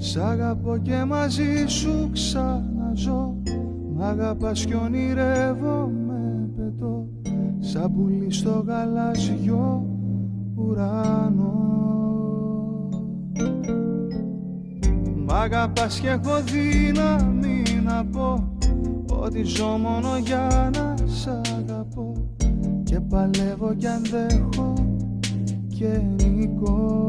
Σ' αγαπώ και μαζί σου ξαναζώ. Μ' αγαπάς κι ονειρεύομαι, πετώ σαν πουλί στο γαλάζιο ουρανό. Μ' αγαπάς κι έχω δύναμη να πω ότι ζω μόνο για να σ' αγαπώ. Και παλεύω κι αντέχω και νικώ.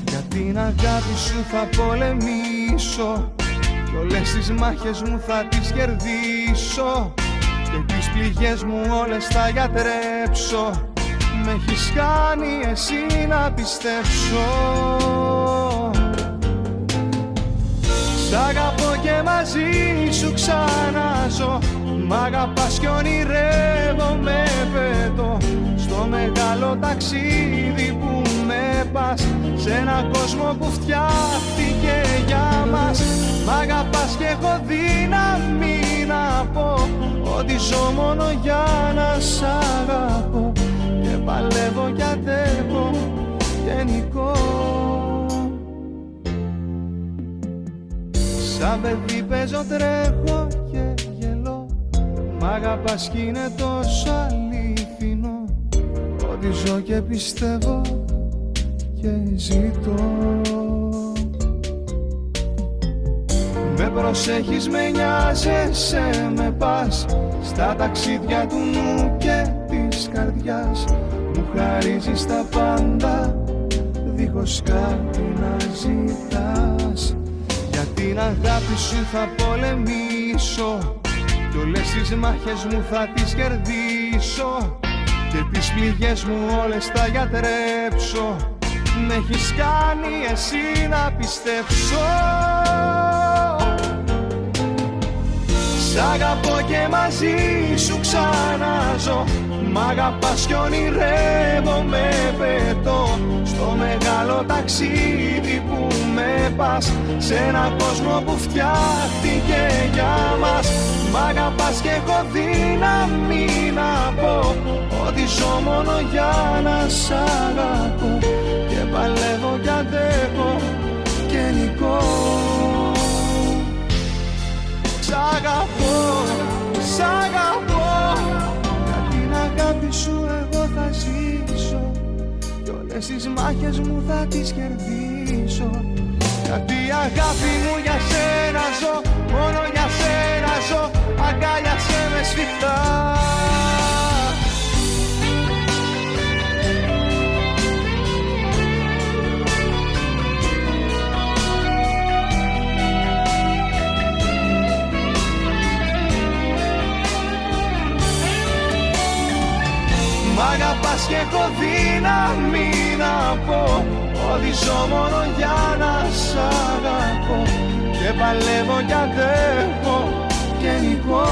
Για την αγάπη σου θα πολεμήσω κι όλες τις μάχες μου θα τις κερδίσω. Και τις πληγές μου όλες θα γιατρέψω. Με έχεις κάνει εσύ να πιστέψω. Σ' αγαπώ και μαζί σου ξαναζώ. Μ' αγαπάς κι ονειρεύομαι, πετώ στο μεγάλο ταξίδι που με πας. Σε έναν κόσμο που φτιάχτηκε για μας. Μ' αγαπάς κι έχω δύναμη να πω ότι ζω μόνο για να σ' αγαπώ. Και παλεύω κι αντέχω και νικώ. Σαν παιδί παίζω, τρέχω και γελώ. Μ' αγαπάς κι είναι τόσο αληθινό ότι ζω και πιστεύω και ζητώ. Με προσέχεις, με νοιάζεσαι, με πας στα ταξίδια του νου και της καρδιάς. Μου χαρίζεις τα πάντα δίχως κάτι να ζητάς. Για την αγάπη σου θα πολεμήσω κι όλες τις μάχες μου θα τις κερδίσω. Και τις πληγές μου όλες θα γιατρέψω. Με έχεις κάνει εσύ να πιστέψω. Σ' αγαπώ και μαζί σου ξαναζώ. Μ' αγαπάς κι ονειρεύομαι, πετώ στο μεγάλο ταξίδι που με πας. Σε έναν κόσμο που φτιάχτηκε για μας. Μ' αγαπάς κι έχω δύναμη να πω ότι ζω μόνο για να σ' αγαπώ. Και παλεύω κι αντέχω και νικώ. Σ' αγαπώ, σ' αγαπώ. Για την αγάπη σου εγώ θα ζήσω κι όλες τις μάχες μου θα τις κερδίσω. Γιατί αγάπη μου για σένα ζω, μόνο για σένα ζω. Αγκάλιασέ με σφιχτά. Μ' αγαπάς και έχω δύναμη να πω ότι ζω μόνο για να σ' αγαπώ. Και παλεύω κι αντέχω και νικώ.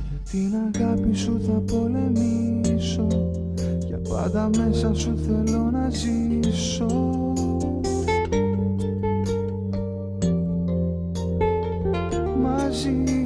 Για την αγάπη σου θα πολεμήσω. Για πάντα μέσα σου θέλω να ζήσω. Μαζί